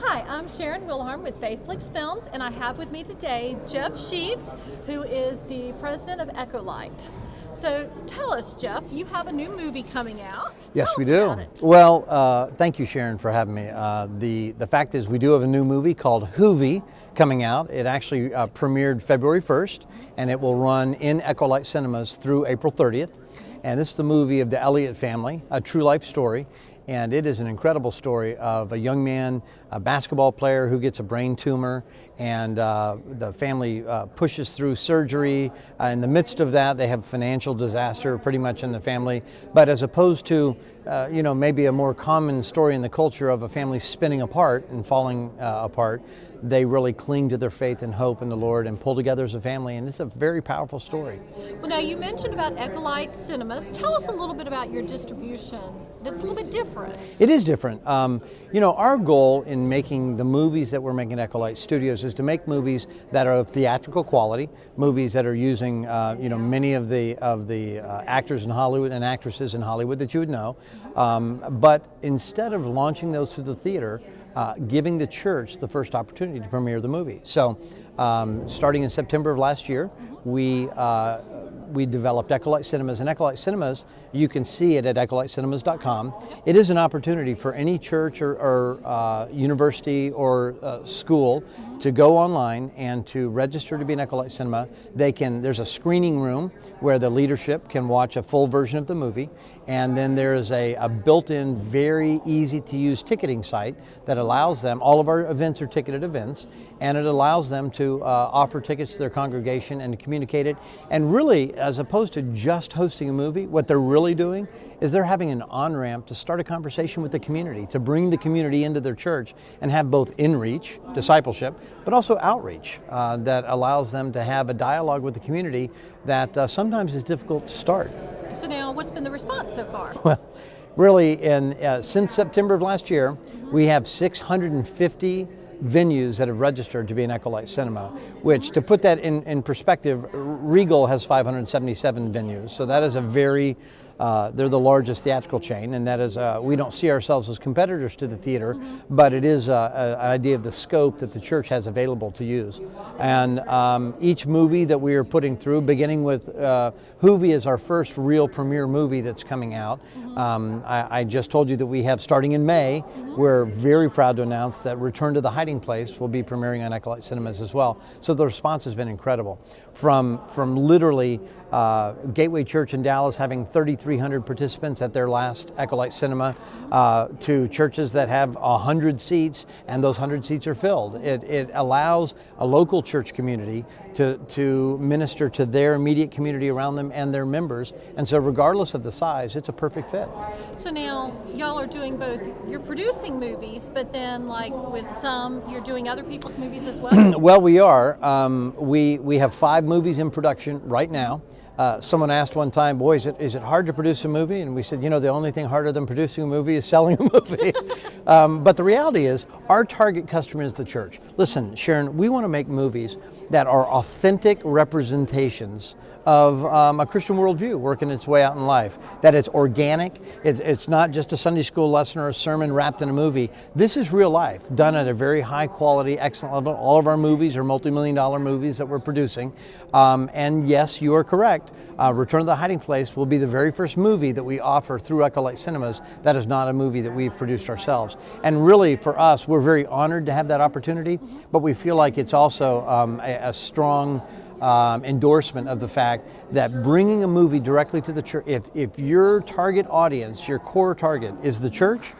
Hi, I'm Sharon Wilharm with Filmmakers Films, and I have with me today Jeff Sheets, who is the president of Echolight. So tell us, Jeff, you have a new movie coming out. Yes, Tell we us do. about it. Well, thank you, Sharon, for having me. The fact is we do have a new movie called Hoovie coming out. It actually premiered February 1st, and it will run in Echolight Cinemas through April 30th. And this is the movie of the Elliott family, a true life story. And it is an incredible story of a young man, a basketball player who gets a brain tumor, and the family pushes through surgery. In the midst of that, they have financial disaster pretty much in the family. But as opposed to, maybe a more common story in the culture of a family spinning apart and falling apart, they really cling to their faith and hope in the Lord and pull together as a family, and it's a very powerful story. Well, now you mentioned about Echolight Cinemas. Tell us a little bit about your distribution that's a little bit different. It is different. Our goal in making the movies that we're making at Echolight Studios is to make movies that are of theatrical quality, movies that are using, many of the actors in Hollywood and actresses in Hollywood that you would know, but instead of launching those to the theater, giving the church the first opportunity to premiere the movie. So, starting in September of last year, we developed Echolight Cinemas, and Echolight Cinemas, you can see it at echolightcinemas.com. It is an opportunity for any church or university or school to go online and to register to be an Echolight Cinema. There's a screening room where the leadership can watch a full version of the movie, and then there is a built-in, very easy to use ticketing site that allows them, all of our events are ticketed events, and it allows them to offer tickets to their congregation and to communicate it. And really, as opposed to just hosting a movie, what they're really doing is they're having an on-ramp to start a conversation with the community, to bring the community into their church and have both in-reach, discipleship, but also outreach that allows them to have a dialogue with the community that sometimes is difficult to start. So now, what's been the response so far? Well, really, since September of last year, we have 650 venues that have registered to be an Echolight Cinema, which, to put that in perspective, Regal has 577 venues. So that is a very, they're the largest theatrical chain, and that is, we don't see ourselves as competitors to the theater, but it is an idea of the scope that the church has available to use. And each movie that we are putting through, beginning with Hoovie is our first real premiere movie that's coming out. I just told you that we have, starting in May, we're very proud to announce that Return to the Hiding Place will be premiering on Echolight Cinemas as well. So the response has been incredible. From literally Gateway Church in Dallas having 3,300 participants at their last Echolight Cinema, to churches that have 100 seats, and those 100 seats are filled. It allows a local church community to minister to their immediate community around them and their members, and so regardless of the size, it's a perfect fit. So now, y'all are doing both, you're producing movies, but then like with some, you're doing other people's movies as well? Well, we are. We have 5 movies in production right now. Someone asked one time, boy, is it hard to produce a movie? And we said, the only thing harder than producing a movie is selling a movie. But the reality is, our target customer is the church. Listen, Sharon, we want to make movies that are authentic representations of a Christian worldview working its way out in life, that it's organic, it's not just a Sunday school lesson or a sermon wrapped in a movie. This is real life, done at a very high quality, excellent level. All of our movies are multi-million-dollar movies that we're producing. And yes, you are correct. Return to the Hiding Place will be the very first movie that we offer through Echolight Cinemas that is not a movie that we've produced ourselves. And really, for us, we're very honored to have that opportunity, but we feel like it's also a strong endorsement of the fact that bringing a movie directly to the church, if your target audience, your core target is the church,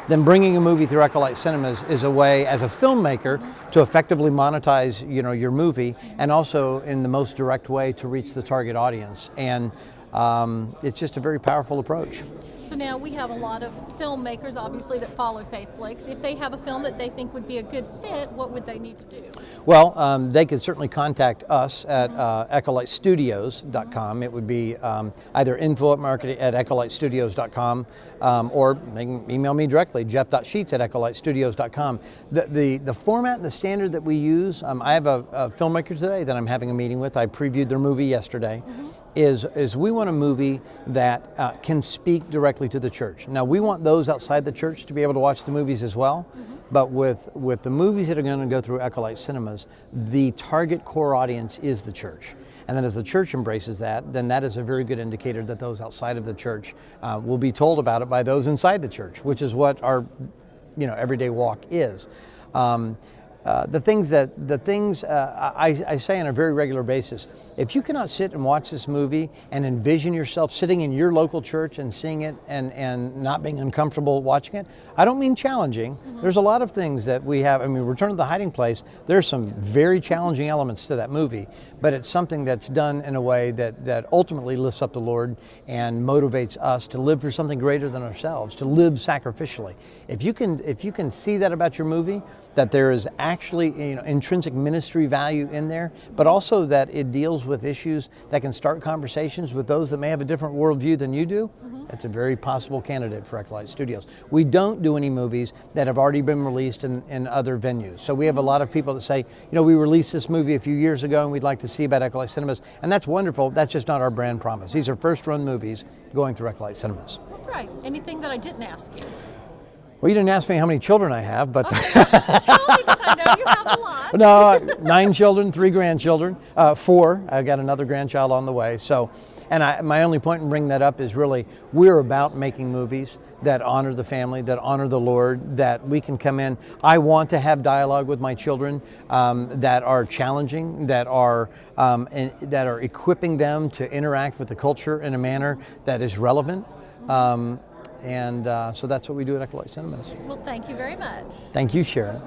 then bringing a movie through Echolight Cinemas is a way, as a filmmaker, to effectively monetize, your movie, and also in the most direct way to reach the target audience. And it's just a very powerful approach. So now we have a lot of filmmakers, obviously, that follow Faithflix. If they have a film that they think would be a good fit, what would they need to do? Well, they could certainly contact us at echolightstudios.com. It would be either info@echolightstudios.com, or they can email me directly, jeff.sheets@echolightstudios.com. The format and the standard that we use, I have a filmmaker today that I'm having a meeting with. I previewed their movie yesterday. Is we want want a movie that can speak directly to the church. Now, we want those outside the church to be able to watch the movies as well, but with the movies that are going to go through Echolight Cinemas, the target core audience is the church. And then as the church embraces that, then that is a very good indicator that those outside of the church will be told about it by those inside the church, which is what our everyday walk is. The things I say on a very regular basis, if you cannot sit and watch this movie and envision yourself sitting in your local church and seeing it and not being uncomfortable watching it, I don't mean challenging. There's a lot of things that we have. I mean, Return to the Hiding Place, there's some very challenging elements to that movie, but it's something that's done in a way that ultimately lifts up the Lord and motivates us to live for something greater than ourselves, to live sacrificially. If you can see that about your movie, that there is actually intrinsic ministry value in there, but also that it deals with issues that can start conversations with those that may have a different worldview than you do, that's a very possible candidate for Echolight Studios. We don't do any movies that have already been released in other venues. So we have a lot of people that say, we released this movie a few years ago and we'd like to see about Echolight Cinemas, and that's wonderful. That's just not our brand promise. These are first-run movies going through Echolight Cinemas. Right. Anything that I didn't ask you? Well, you didn't ask me how many children I have, but tell me, because I know you have a lot. No, 9 children, 3 grandchildren, 4. I've got another grandchild on the way. So, my only point in bringing that up is really we're about making movies that honor the family, that honor the Lord, that we can come in. I want to have dialogue with my children that are challenging, that are equipping them to interact with the culture in a manner that is relevant. So that's what we do at Echolight Cinemas. Well, thank you very much. Thank you, Sharon.